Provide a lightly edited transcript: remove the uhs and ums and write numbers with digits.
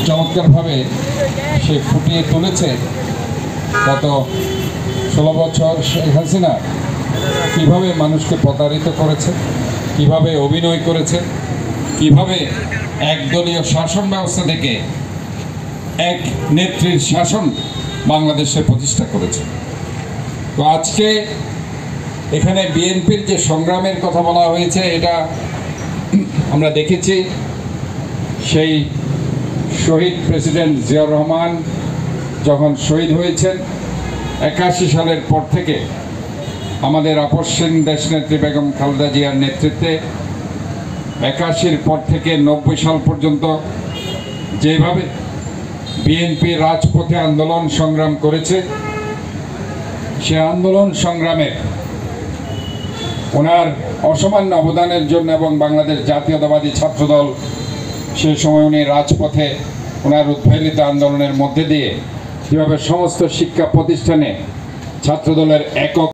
চমৎকারভাবে সে ফুটিয়ে তুলেছে গত 16 বছর শেখ হাসিনা কীভাবে মানুষকে প্রতারিত করেছে, কিভাবে অভিনয় করেছে, কিভাবে একদলীয় শাসন ব্যবস্থা থেকে এক নেত্রীর শাসন বাংলাদেশে প্রতিষ্ঠা করেছে। তো আজকে এখানে বিএনপির যে সংগ্রামের কথা বলা হয়েছে, এটা আমরা দেখেছি সেই শহীদ প্রেসিডেন্ট জিয়াউর রহমান যখন শহীদ হয়েছেন 81 সালের পর থেকে আমাদের আপসহীন দেশনেত্রী বেগম খালেদা জিয়ার নেতৃত্বে 81-র পর থেকে 90 সাল পর্যন্ত যেভাবে বিএনপি রাজপথে আন্দোলন সংগ্রাম করেছে, সে আন্দোলন সংগ্রামে ওনার অসামান্য অবদানের জন্য এবং বাংলাদেশ জাতীয়তাবাদী ছাত্রদল সেই সময় উনি রাজপথে ওনার উদ্বেলিত আন্দোলনের মধ্যে দিয়ে যেভাবে সমস্ত শিক্ষা প্রতিষ্ঠানে ছাত্রদলের একক